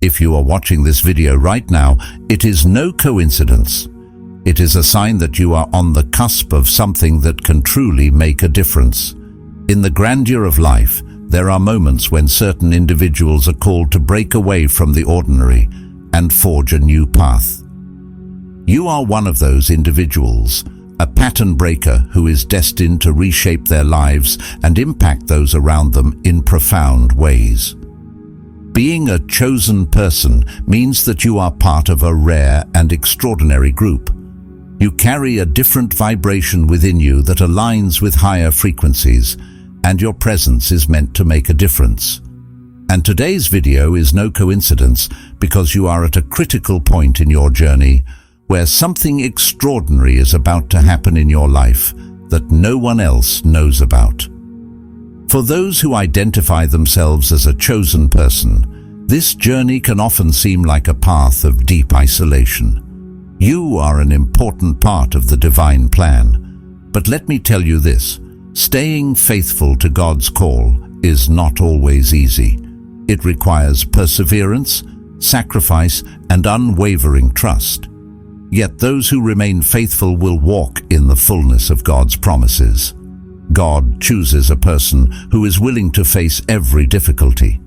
If you are watching this video right now, it is no coincidence. It is a sign that you are on the cusp of something that can truly make a difference. In the grandeur of life, there are moments when certain individuals are called to break away from the ordinary and forge a new path. You are one of those individuals, a pattern breaker who is destined to reshape their lives and impact those around them in profound ways. Being a chosen person means that you are part of a rare and extraordinary group. You carry a different vibration within you that aligns with higher frequencies, and your presence is meant to make a difference. And today's video is no coincidence, because you are at a critical point in your journey where something extraordinary is about to happen in your life that no one else knows about. For those who identify themselves as a chosen person, this journey can often seem like a path of deep isolation. You are an important part of the divine plan. But let me tell you this, staying faithful to God's call is not always easy. It requires perseverance, sacrifice, and unwavering trust. Yet those who remain faithful will walk in the fullness of God's promises. God chooses a person who is willing to face every difficulty.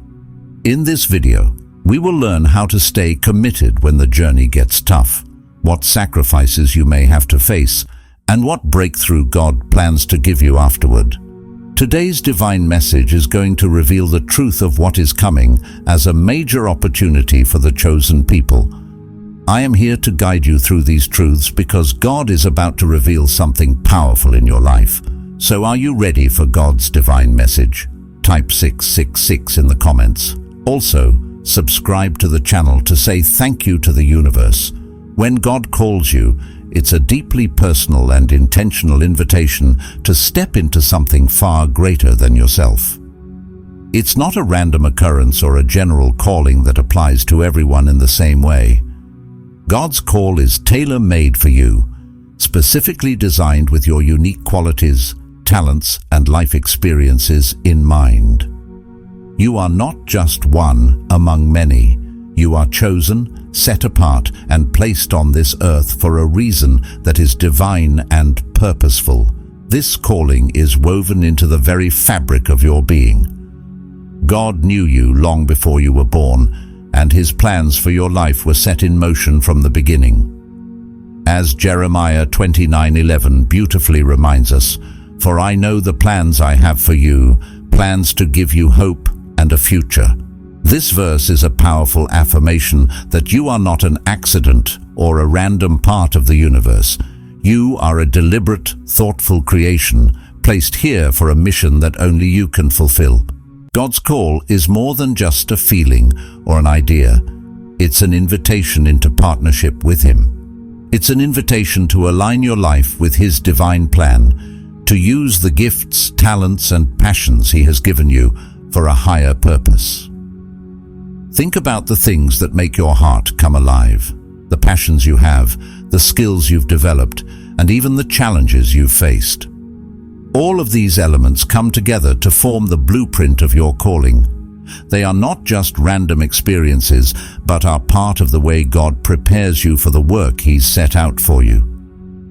In this video, we will learn how to stay committed when the journey gets tough, what sacrifices you may have to face, and what breakthrough God plans to give you afterward. Today's divine message is going to reveal the truth of what is coming as a major opportunity for the chosen people. I am here to guide you through these truths because God is about to reveal something powerful in your life. So are you ready for God's divine message? Type 666 in the comments. Also, subscribe to the channel to say thank you to the universe. When God calls you, it's a deeply personal and intentional invitation to step into something far greater than yourself. It's not a random occurrence or a general calling that applies to everyone in the same way. God's call is tailor-made for you, specifically designed with your unique qualities, talents, and life experiences in mind. You are not just one among many. You are chosen, set apart, and placed on this earth for a reason that is divine and purposeful. This calling is woven into the very fabric of your being. God knew you long before you were born, and His plans for your life were set in motion from the beginning. As Jeremiah 29:11 beautifully reminds us, "For I know the plans I have for you, plans to give you hope and a future." This verse is a powerful affirmation that you are not an accident or a random part of the universe. You are a deliberate, thoughtful creation, placed here for a mission that only you can fulfill. God's call is more than just a feeling or an idea. It's an invitation into partnership with Him. It's an invitation to align your life with His divine plan, to use the gifts, talents, and passions He has given you for a higher purpose. Think about the things that make your heart come alive, the passions you have, the skills you've developed, and even the challenges you've faced. All of these elements come together to form the blueprint of your calling. They are not just random experiences, but are part of the way God prepares you for the work He's set out for you.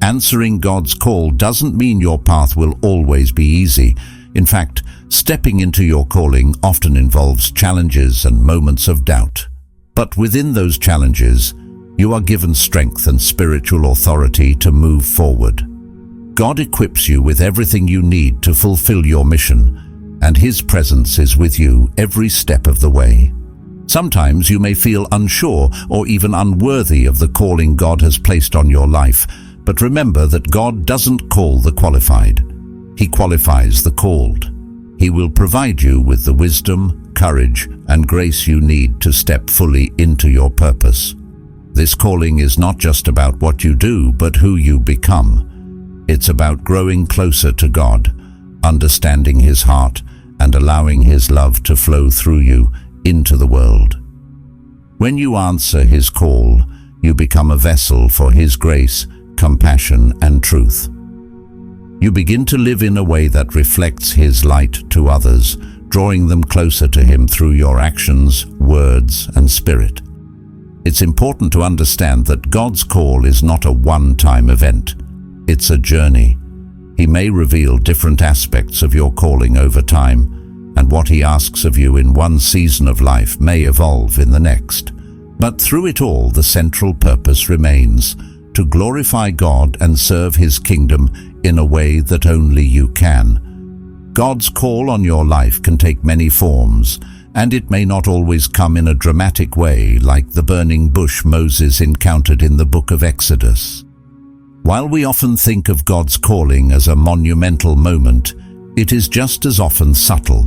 Answering God's call doesn't mean your path will always be easy. In fact, stepping into your calling often involves challenges and moments of doubt. But within those challenges, you are given strength and spiritual authority to move forward. God equips you with everything you need to fulfill your mission, and His presence is with you every step of the way. Sometimes you may feel unsure or even unworthy of the calling God has placed on your life, but remember that God doesn't call the qualified. He qualifies the called. He will provide you with the wisdom, courage, and grace you need to step fully into your purpose. This calling is not just about what you do, but who you become. It's about growing closer to God, understanding His heart, and allowing His love to flow through you into the world. When you answer His call, you become a vessel for His grace, compassion, and truth. You begin to live in a way that reflects His light to others, drawing them closer to Him through your actions, words, and spirit. It's important to understand that God's call is not a one-time event. It's a journey. He may reveal different aspects of your calling over time, and what He asks of you in one season of life may evolve in the next. But through it all, the central purpose remains: to glorify God and serve His kingdom in a way that only you can. God's call on your life can take many forms, and it may not always come in a dramatic way like the burning bush Moses encountered in the book of Exodus. While we often think of God's calling as a monumental moment, it is just as often subtle,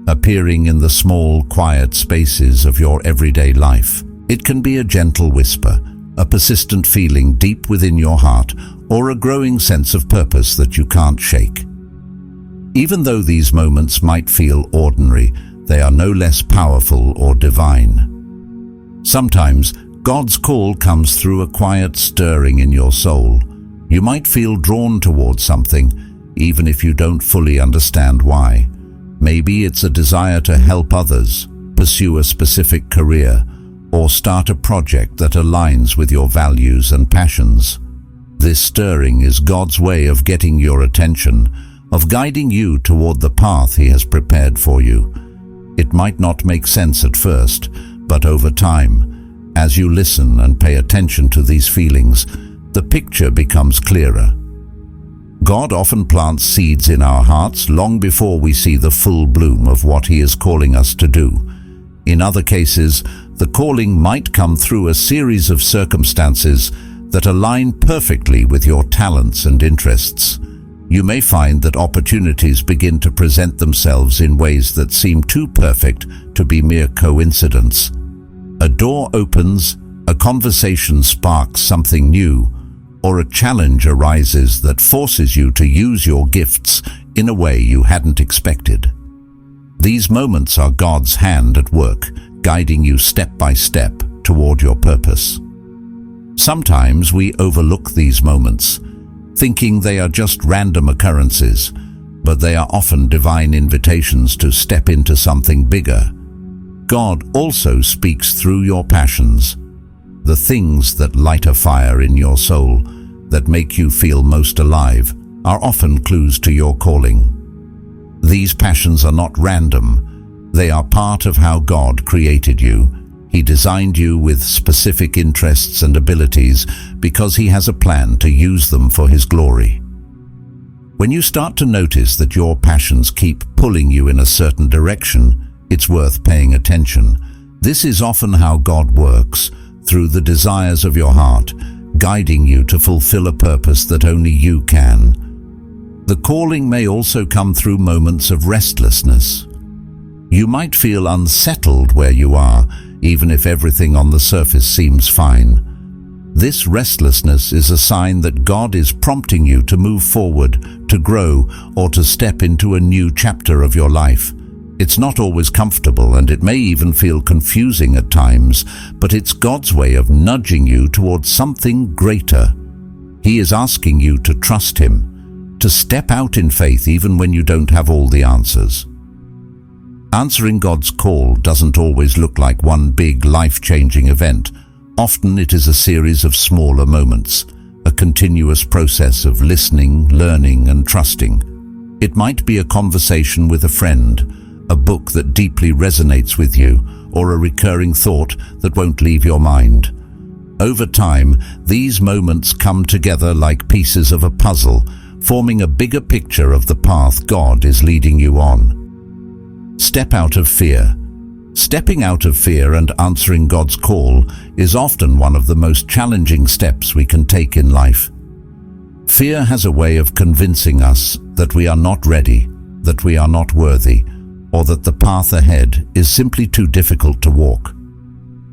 appearing in the small, quiet spaces of your everyday life. It can be a gentle whisper, a persistent feeling deep within your heart, or a growing sense of purpose that you can't shake. Even though these moments might feel ordinary, they are no less powerful or divine. Sometimes, God's call comes through a quiet stirring in your soul. You might feel drawn towards something, even if you don't fully understand why. Maybe it's a desire to help others, pursue a specific career, or start a project that aligns with your values and passions. This stirring is God's way of getting your attention, of guiding you toward the path He has prepared for you. It might not make sense at first, but over time, as you listen and pay attention to these feelings, the picture becomes clearer. God often plants seeds in our hearts long before we see the full bloom of what He is calling us to do. In other cases, the calling might come through a series of circumstances that align perfectly with your talents and interests. You may find that opportunities begin to present themselves in ways that seem too perfect to be mere coincidence. A door opens, a conversation sparks something new, or a challenge arises that forces you to use your gifts in a way you hadn't expected. These moments are God's hand at work, guiding you step by step toward your purpose. Sometimes we overlook these moments, thinking they are just random occurrences, but they are often divine invitations to step into something bigger. God also speaks through your passions, the things that light a fire in your soul, that make you feel most alive, are often clues to your calling. These passions are not random. They are part of how God created you. He designed you with specific interests and abilities because He has a plan to use them for His glory. When you start to notice that your passions keep pulling you in a certain direction, it's worth paying attention. This is often how God works, through the desires of your heart, guiding you to fulfill a purpose that only you can. The calling may also come through moments of restlessness. You might feel unsettled where you are, even if everything on the surface seems fine. This restlessness is a sign that God is prompting you to move forward, to grow, or to step into a new chapter of your life. It's not always comfortable, and it may even feel confusing at times, but it's God's way of nudging you towards something greater. He is asking you to trust Him, to step out in faith even when you don't have all the answers. Answering God's call doesn't always look like one big life-changing event. Often it is a series of smaller moments, a continuous process of listening, learning, and trusting. It might be a conversation with a friend, a book that deeply resonates with you, or a recurring thought that won't leave your mind. Over time, these moments come together like pieces of a puzzle, forming a bigger picture of the path God is leading you on. Step out of fear. Stepping out of fear and answering God's call is often one of the most challenging steps we can take in life. Fear has a way of convincing us that we are not ready, that we are not worthy, or that the path ahead is simply too difficult to walk.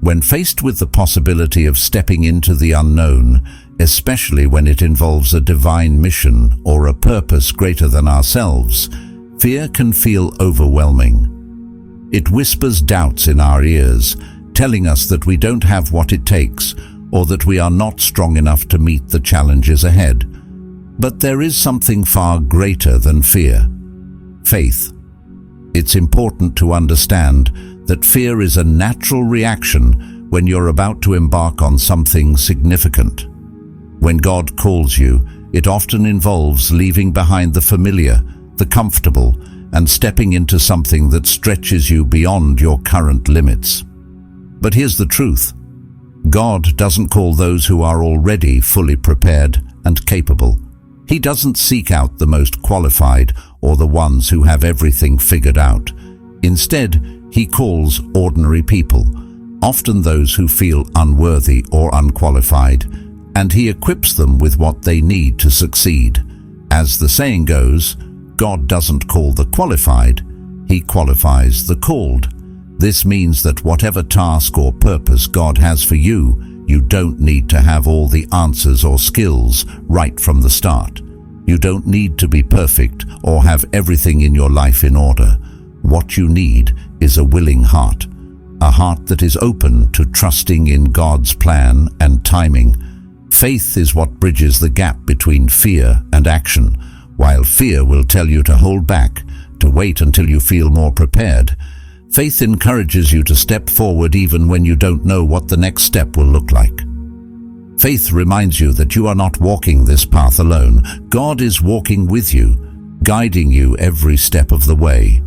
When faced with the possibility of stepping into the unknown, especially when it involves a divine mission or a purpose greater than ourselves, fear can feel overwhelming. It whispers doubts in our ears, telling us that we don't have what it takes or that we are not strong enough to meet the challenges ahead. But there is something far greater than fear: faith. It's important to understand that fear is a natural reaction when you're about to embark on something significant. When God calls you, it often involves leaving behind the familiar, the comfortable, and stepping into something that stretches you beyond your current limits. But here's the truth. God doesn't call those who are already fully prepared and capable. He doesn't seek out the most qualified or the ones who have everything figured out. Instead, He calls ordinary people, often those who feel unworthy or unqualified, and He equips them with what they need to succeed. As the saying goes, God doesn't call the qualified, He qualifies the called. This means that whatever task or purpose God has for you, you don't need to have all the answers or skills right from the start. You don't need to be perfect or have everything in your life in order. What you need is a willing heart, a heart that is open to trusting in God's plan and timing. Faith is what bridges the gap between fear and action. While fear will tell you to hold back, to wait until you feel more prepared, faith encourages you to step forward even when you don't know what the next step will look like. Faith reminds you that you are not walking this path alone. God is walking with you, guiding you every step of the way.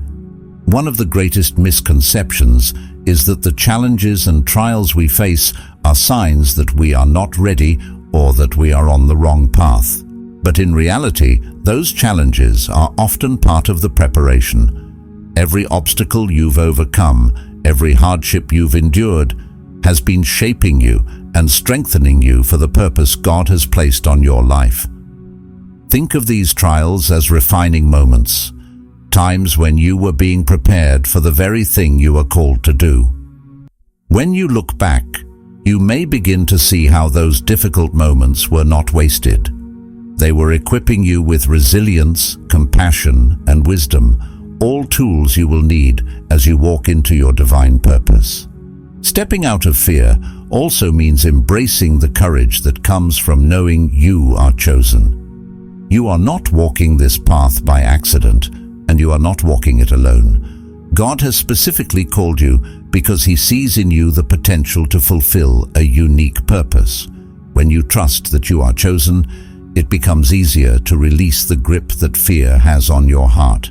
One of the greatest misconceptions is that the challenges and trials we face are signs that we are not ready or that we are on the wrong path. But in reality, those challenges are often part of the preparation. Every obstacle you've overcome, every hardship you've endured, has been shaping you and strengthening you for the purpose God has placed on your life. Think of these trials as refining moments, times when you were being prepared for the very thing you were called to do. When you look back, you may begin to see how those difficult moments were not wasted. They were equipping you with resilience, compassion, and wisdom, all tools you will need as you walk into your divine purpose. Stepping out of fear also means embracing the courage that comes from knowing you are chosen. You are not walking this path by accident, and you are not walking it alone. God has specifically called you because He sees in you the potential to fulfill a unique purpose. When you trust that you are chosen, it becomes easier to release the grip that fear has on your heart.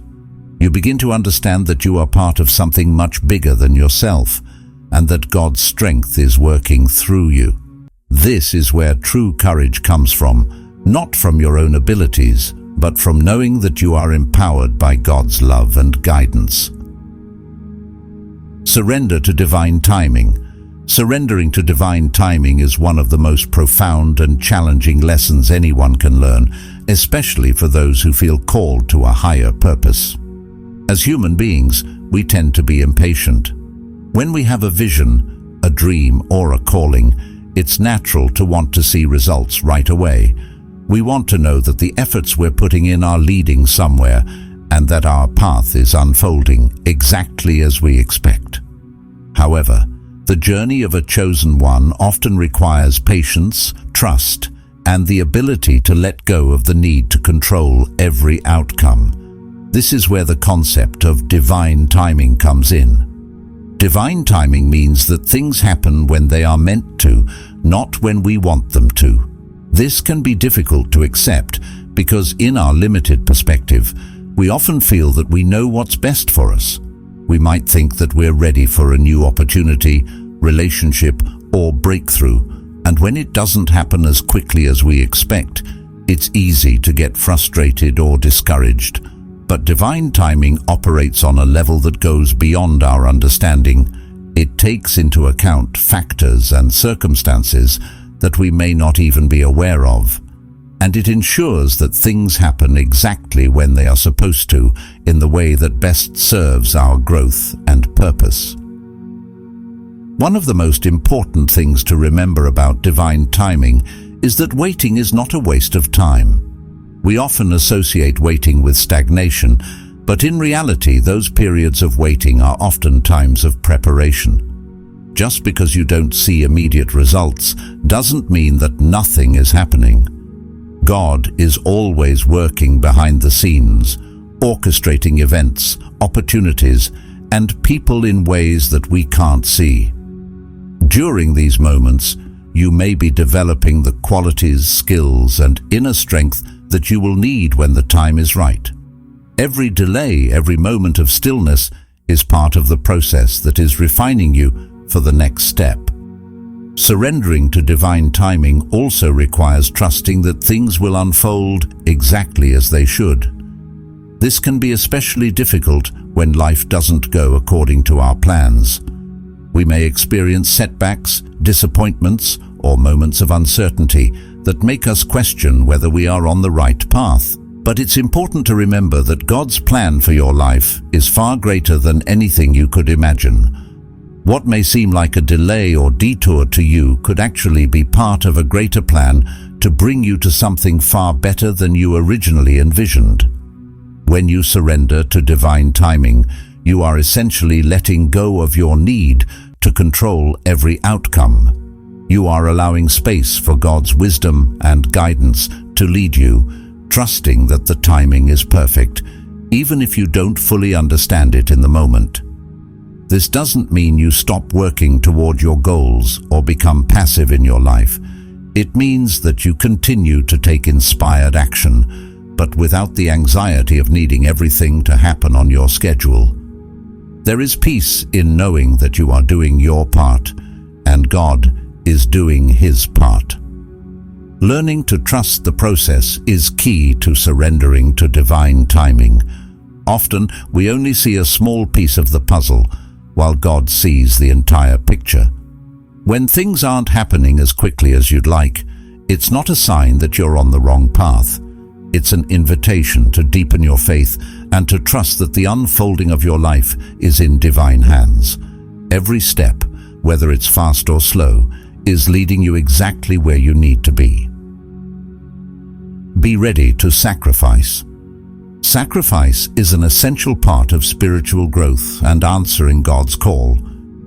You begin to understand that you are part of something much bigger than yourself, and that God's strength is working through you. This is where true courage comes from, not from your own abilities, but from knowing that you are empowered by God's love and guidance. Surrender to divine timing. Surrendering to divine timing is one of the most profound and challenging lessons anyone can learn, especially for those who feel called to a higher purpose. As human beings, we tend to be impatient. When we have a vision, a dream, or a calling, it's natural to want to see results right away. We want to know that the efforts we're putting in are leading somewhere, and that our path is unfolding exactly as we expect. However, the journey of a chosen one often requires patience, trust, and the ability to let go of the need to control every outcome. This is where the concept of divine timing comes in. Divine timing means that things happen when they are meant to, not when we want them to. This can be difficult to accept because in our limited perspective, we often feel that we know what's best for us. We might think that we're ready for a new opportunity, relationship, or breakthrough, and when it doesn't happen as quickly as we expect, it's easy to get frustrated or discouraged. But divine timing operates on a level that goes beyond our understanding. It takes into account factors and circumstances that we may not even be aware of, and it ensures that things happen exactly when they are supposed to, in the way that best serves our growth and purpose. One of the most important things to remember about divine timing is that waiting is not a waste of time. We often associate waiting with stagnation, but in reality, those periods of waiting are often times of preparation. Just because you don't see immediate results doesn't mean that nothing is happening. God is always working behind the scenes, orchestrating events, opportunities, and people in ways that we can't see. During these moments, you may be developing the qualities, skills, and inner strength that you will need when the time is right. Every delay, every moment of stillness is part of the process that is refining you for the next step. Surrendering to divine timing also requires trusting that things will unfold exactly as they should. This can be especially difficult when life doesn't go according to our plans. We may experience setbacks, disappointments, or moments of uncertainty that make us question whether we are on the right path. But it's important to remember that God's plan for your life is far greater than anything you could imagine. What may seem like a delay or detour to you could actually be part of a greater plan to bring you to something far better than you originally envisioned. When you surrender to divine timing, you are essentially letting go of your need to control every outcome. You are allowing space for God's wisdom and guidance to lead you, trusting that the timing is perfect, even if you don't fully understand it in the moment. This doesn't mean you stop working toward your goals or become passive in your life. It means that you continue to take inspired action, but without the anxiety of needing everything to happen on your schedule. There is peace in knowing that you are doing your part, and God is doing His part. Learning to trust the process is key to surrendering to divine timing. Often, we only see a small piece of the puzzle, while God sees the entire picture. When things aren't happening as quickly as you'd like, it's not a sign that you're on the wrong path. It's an invitation to deepen your faith and to trust that the unfolding of your life is in divine hands. Every step, whether it's fast or slow, is leading you exactly where you need to be. Be ready to sacrifice. Sacrifice is an essential part of spiritual growth and answering God's call.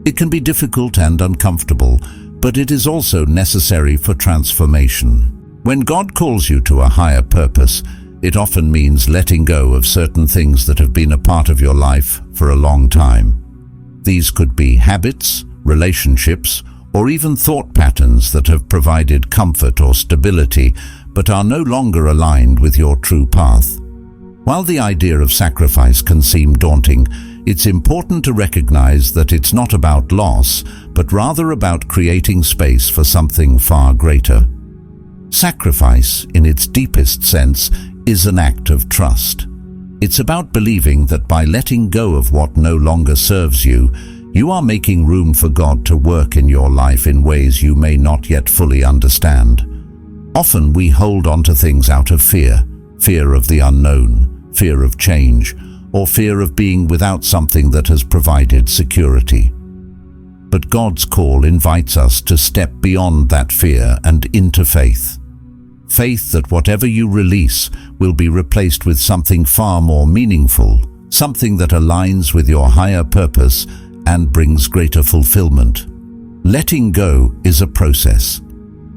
It can be difficult and uncomfortable, but it is also necessary for transformation. When God calls you to a higher purpose, it often means letting go of certain things that have been a part of your life for a long time. These could be habits, relationships, or even thought patterns that have provided comfort or stability, but are no longer aligned with your true path. While the idea of sacrifice can seem daunting, it's important to recognize that it's not about loss, but rather about creating space for something far greater. Sacrifice, in its deepest sense, is an act of trust. It's about believing that by letting go of what no longer serves you, you are making room for God to work in your life in ways you may not yet fully understand. Often we hold on to things out of fear of the unknown, fear of change, or fear of being without something that has provided security. But God's call invites us to step beyond that fear and into faith. Faith that whatever you release will be replaced with something far more meaningful, something that aligns with your higher purpose and brings greater fulfillment. Letting go is a process.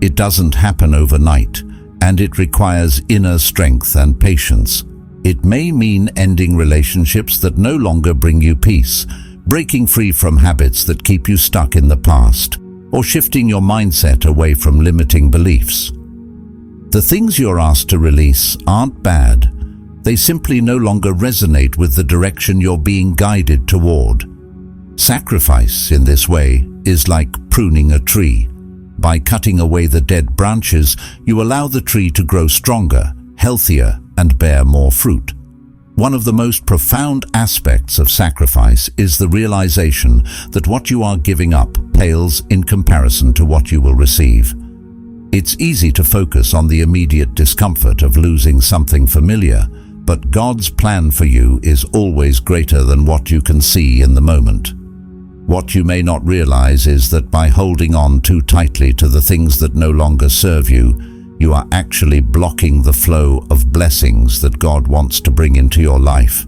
It doesn't happen overnight, and it requires inner strength and patience. It may mean ending relationships that no longer bring you peace, breaking free from habits that keep you stuck in the past, or shifting your mindset away from limiting beliefs. The things you're asked to release aren't bad. They simply no longer resonate with the direction you're being guided toward. Sacrifice, in this way, is like pruning a tree. By cutting away the dead branches, you allow the tree to grow stronger, healthier, and bear more fruit. One of the most profound aspects of sacrifice is the realization that what you are giving up pales in comparison to what you will receive. It's easy to focus on the immediate discomfort of losing something familiar, but God's plan for you is always greater than what you can see in the moment. What you may not realize is that by holding on too tightly to the things that no longer serve you, you are actually blocking the flow of blessings that God wants to bring into your life.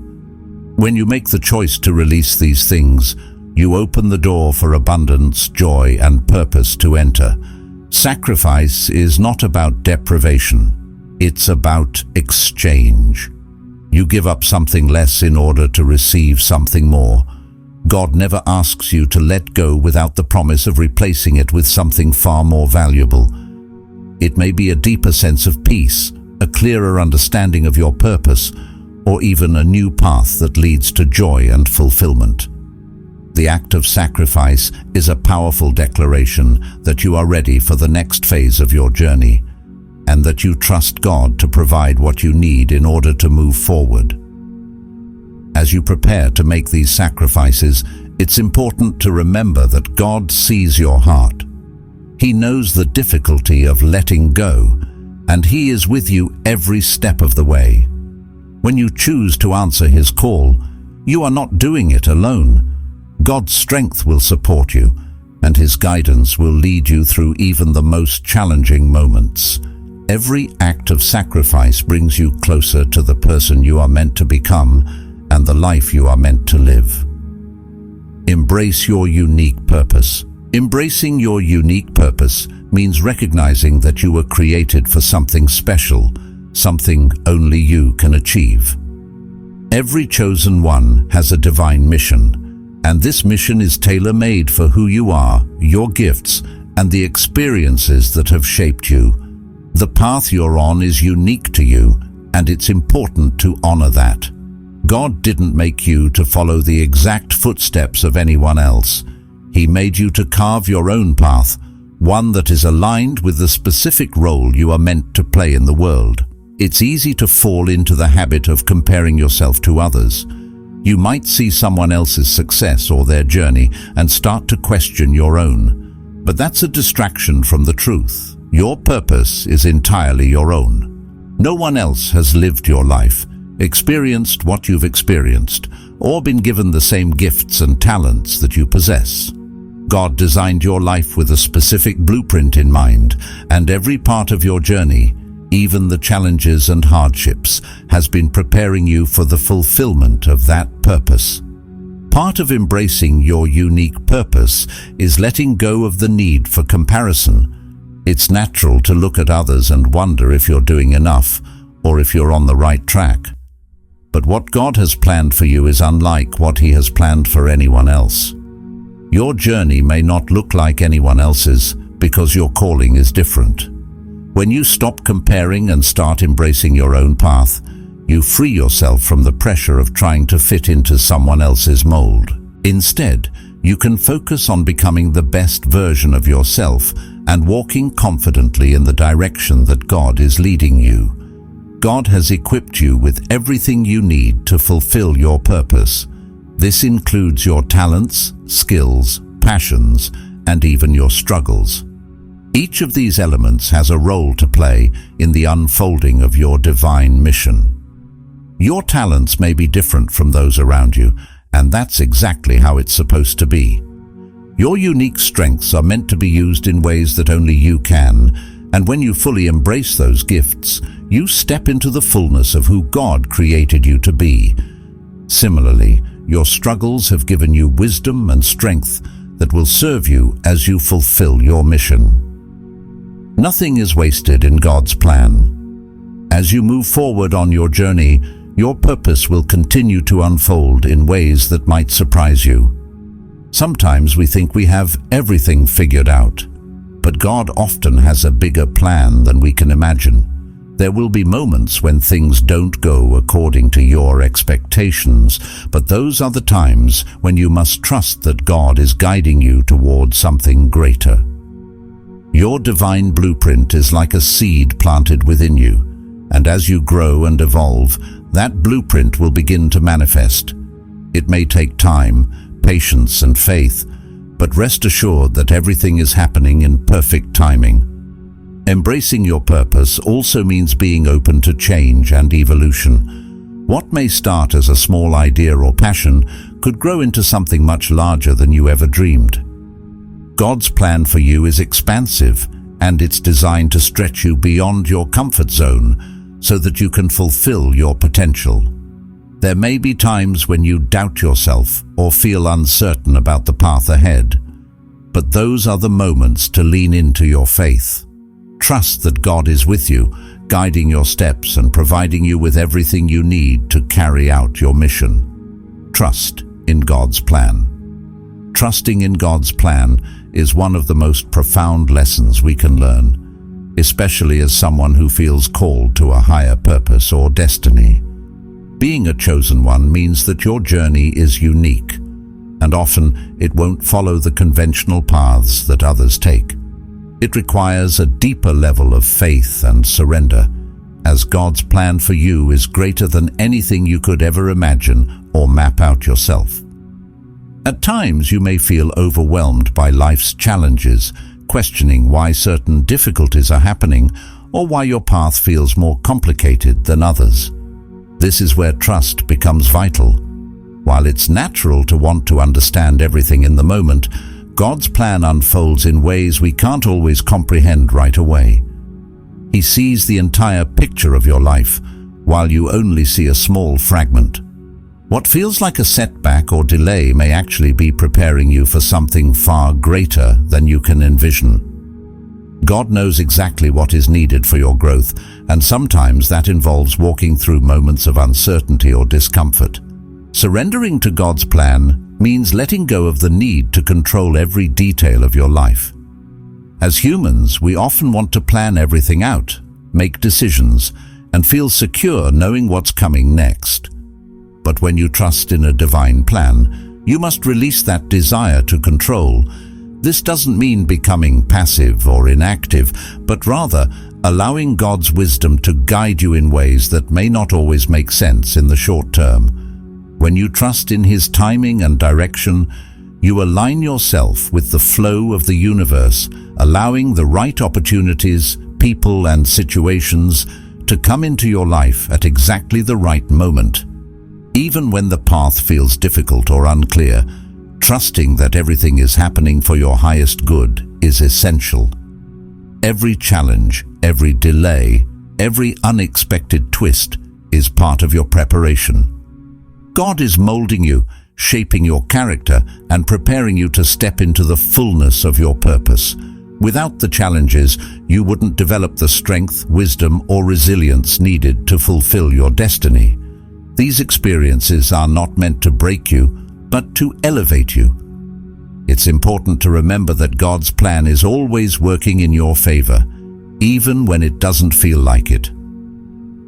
When you make the choice to release these things, you open the door for abundance, joy, and purpose to enter. Sacrifice is not about deprivation. It's about exchange. You give up something less in order to receive something more. God never asks you to let go without the promise of replacing it with something far more valuable. It may be a deeper sense of peace, a clearer understanding of your purpose, or even a new path that leads to joy and fulfillment. The act of sacrifice is a powerful declaration that you are ready for the next phase of your journey, and that you trust God to provide what you need in order to move forward. As you prepare to make these sacrifices, it's important to remember that God sees your heart. He knows the difficulty of letting go, and He is with you every step of the way. When you choose to answer His call, you are not doing it alone. God's strength will support you, and His guidance will lead you through even the most challenging moments. Every act of sacrifice brings you closer to the person you are meant to become and the life you are meant to live. Embrace your unique purpose. Embracing your unique purpose means recognizing that you were created for something special, something only you can achieve. Every chosen one has a divine mission, and this mission is tailor-made for who you are, your gifts, and the experiences that have shaped you. The path you're on is unique to you, and it's important to honor that. God didn't make you to follow the exact footsteps of anyone else. He made you to carve your own path, one that is aligned with the specific role you are meant to play in the world. It's easy to fall into the habit of comparing yourself to others. You might see someone else's success or their journey and start to question your own. But that's a distraction from the truth. Your purpose is entirely your own. No one else has lived your life, experienced what you've experienced, or been given the same gifts and talents that you possess. God designed your life with a specific blueprint in mind, and every part of your journey, even the challenges and hardships, has been preparing you for the fulfillment of that purpose. Part of embracing your unique purpose is letting go of the need for comparison. It's natural to look at others and wonder if you're doing enough or if you're on the right track. But what God has planned for you is unlike what He has planned for anyone else. Your journey may not look like anyone else's because your calling is different. When you stop comparing and start embracing your own path, you free yourself from the pressure of trying to fit into someone else's mold. Instead, you can focus on becoming the best version of yourself and walking confidently in the direction that God is leading you. God has equipped you with everything you need to fulfill your purpose. This includes your talents, skills, passions, and even your struggles. Each of these elements has a role to play in the unfolding of your divine mission. Your talents may be different from those around you, and that's exactly how it's supposed to be. Your unique strengths are meant to be used in ways that only you can, and when you fully embrace those gifts, you step into the fullness of who God created you to be. Similarly, your struggles have given you wisdom and strength that will serve you as you fulfill your mission. Nothing is wasted in God's plan. As you move forward on your journey, your purpose will continue to unfold in ways that might surprise you. Sometimes we think we have everything figured out, but God often has a bigger plan than we can imagine. There will be moments when things don't go according to your expectations, but those are the times when you must trust that God is guiding you towards something greater. Your divine blueprint is like a seed planted within you, and as you grow and evolve, that blueprint will begin to manifest. It may take time, patience, and faith, but rest assured that everything is happening in perfect timing. Embracing your purpose also means being open to change and evolution. What may start as a small idea or passion could grow into something much larger than you ever dreamed. God's plan for you is expansive, and it's designed to stretch you beyond your comfort zone so that you can fulfill your potential. There may be times when you doubt yourself or feel uncertain about the path ahead, but those are the moments to lean into your faith. Trust that God is with you, guiding your steps and providing you with everything you need to carry out your mission. Trust in God's plan. Trusting in God's plan is one of the most profound lessons we can learn, especially as someone who feels called to a higher purpose or destiny. Being a chosen one means that your journey is unique, and often it won't follow the conventional paths that others take. It requires a deeper level of faith and surrender, as God's plan for you is greater than anything you could ever imagine or map out yourself. At times you may feel overwhelmed by life's challenges, questioning why certain difficulties are happening or why your path feels more complicated than others. This is where trust becomes vital. While it's natural to want to understand everything in the moment, God's plan unfolds in ways we can't always comprehend right away. He sees the entire picture of your life, while you only see a small fragment. What feels like a setback or delay may actually be preparing you for something far greater than you can envision. God knows exactly what is needed for your growth, and sometimes that involves walking through moments of uncertainty or discomfort. Surrendering to God's plan means letting go of the need to control every detail of your life. As humans, we often want to plan everything out, make decisions, and feel secure knowing what's coming next. But when you trust in a divine plan, you must release that desire to control. This doesn't mean becoming passive or inactive, but rather allowing God's wisdom to guide you in ways that may not always make sense in the short term. When you trust in His timing and direction, you align yourself with the flow of the universe, allowing the right opportunities, people, and situations to come into your life at exactly the right moment. Even when the path feels difficult or unclear, trusting that everything is happening for your highest good is essential. Every challenge, every delay, every unexpected twist is part of your preparation. God is molding you, shaping your character, and preparing you to step into the fullness of your purpose. Without the challenges, you wouldn't develop the strength, wisdom, or resilience needed to fulfill your destiny. These experiences are not meant to break you, but to elevate you. It's important to remember that God's plan is always working in your favor, even when it doesn't feel like it.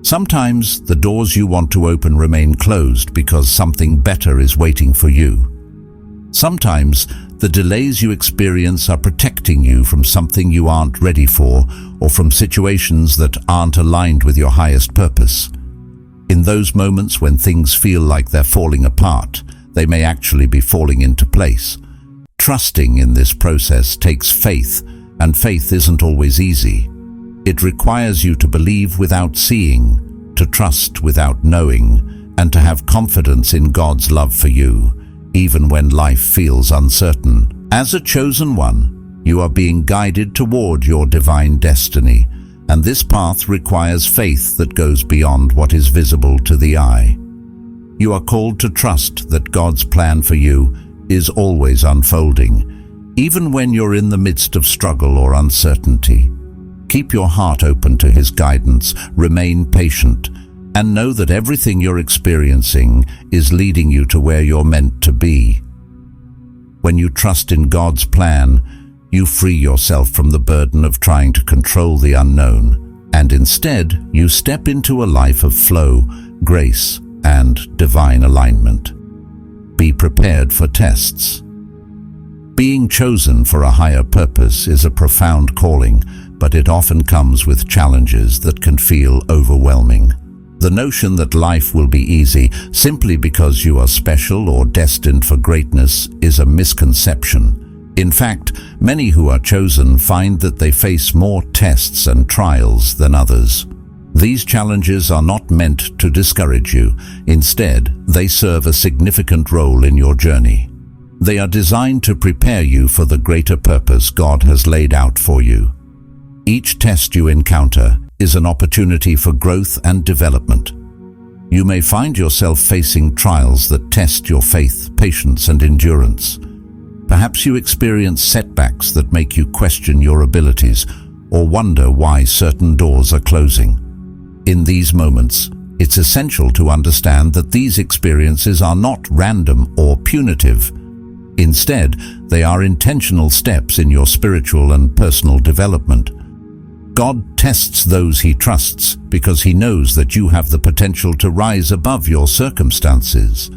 Sometimes the doors you want to open remain closed because something better is waiting for you. Sometimes the delays you experience are protecting you from something you aren't ready for, or from situations that aren't aligned with your highest purpose. In those moments when things feel like they're falling apart, they may actually be falling into place. Trusting in this process takes faith, and faith isn't always easy. It requires you to believe without seeing, to trust without knowing, and to have confidence in God's love for you, even when life feels uncertain. As a chosen one, you are being guided toward your divine destiny, and this path requires faith that goes beyond what is visible to the eye. You are called to trust that God's plan for you is always unfolding, even when you're in the midst of struggle or uncertainty. Keep your heart open to His guidance, remain patient, and know that everything you're experiencing is leading you to where you're meant to be. When you trust in God's plan, you free yourself from the burden of trying to control the unknown, and instead you step into a life of flow, grace, and divine alignment. Be prepared for tests. Being chosen for a higher purpose is a profound calling, but it often comes with challenges that can feel overwhelming. The notion that life will be easy simply because you are special or destined for greatness is a misconception. In fact, many who are chosen find that they face more tests and trials than others. These challenges are not meant to discourage you. Instead, they serve a significant role in your journey. They are designed to prepare you for the greater purpose God has laid out for you. Each test you encounter is an opportunity for growth and development. You may find yourself facing trials that test your faith, patience, and endurance. Perhaps you experience setbacks that make you question your abilities or wonder why certain doors are closing. In these moments, it's essential to understand that these experiences are not random or punitive. Instead, they are intentional steps in your spiritual and personal development. God tests those He trusts because He knows that you have the potential to rise above your circumstances.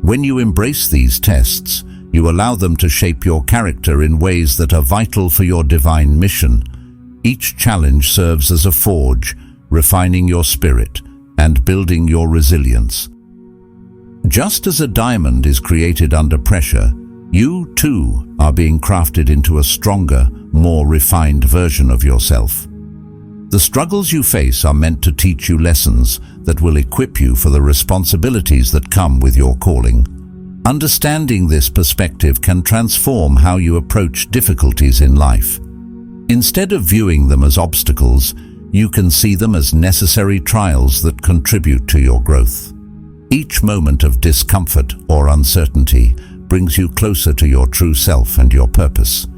When you embrace these tests, you allow them to shape your character in ways that are vital for your divine mission. Each challenge serves as a forge, refining your spirit and building your resilience. Just as a diamond is created under pressure, you too are being crafted into a stronger, more refined version of yourself. The struggles you face are meant to teach you lessons that will equip you for the responsibilities that come with your calling. Understanding this perspective can transform how you approach difficulties in life. Instead of viewing them as obstacles, you can see them as necessary trials that contribute to your growth. Each moment of discomfort or uncertainty brings you closer to your true self and your purpose.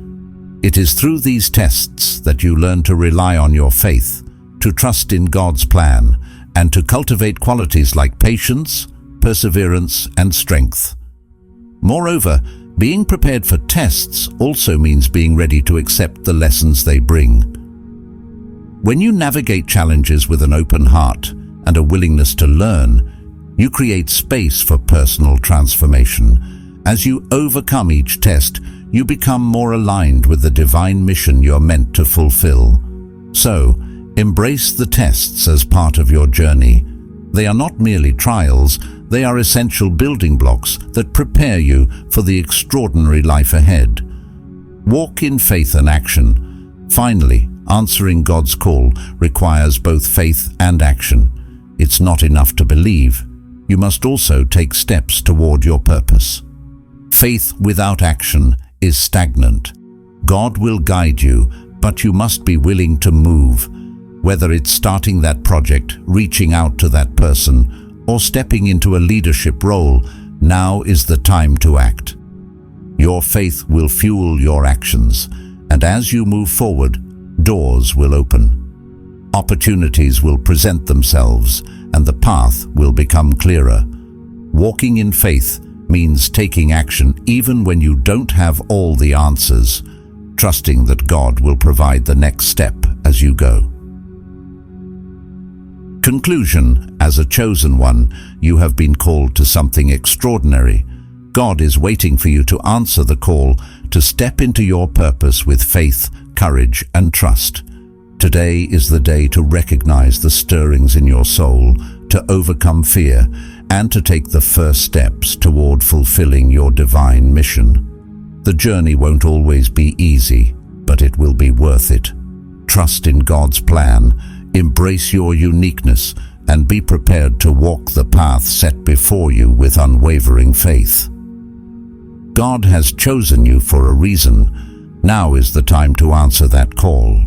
It is through these tests that you learn to rely on your faith, to trust in God's plan, and to cultivate qualities like patience, perseverance, and strength. Moreover, being prepared for tests also means being ready to accept the lessons they bring. When you navigate challenges with an open heart and a willingness to learn, you create space for personal transformation. As you overcome each test, you become more aligned with the divine mission you're meant to fulfill. So, embrace the tests as part of your journey. They are not merely trials, they are essential building blocks that prepare you for the extraordinary life ahead. Walk in faith and action. Finally, answering God's call requires both faith and action. It's not enough to believe. You must also take steps toward your purpose. Faith without action is stagnant. God will guide you, but you must be willing to move. Whether it's starting that project, reaching out to that person, or stepping into a leadership role, now is the time to act. Your faith will fuel your actions, and as you move forward, doors will open. Opportunities will present themselves, and the path will become clearer. Walking in faith means taking action even when you don't have all the answers, trusting that God will provide the next step as you go. Conclusion: as a chosen one, you have been called to something extraordinary. God is waiting for you to answer the call, to step into your purpose with faith, courage, and trust. Today is the day to recognize the stirrings in your soul, to overcome fear, and to take the first steps toward fulfilling your divine mission. The journey won't always be easy, but it will be worth it. Trust in God's plan, embrace your uniqueness, and be prepared to walk the path set before you with unwavering faith. God has chosen you for a reason. Now is the time to answer that call.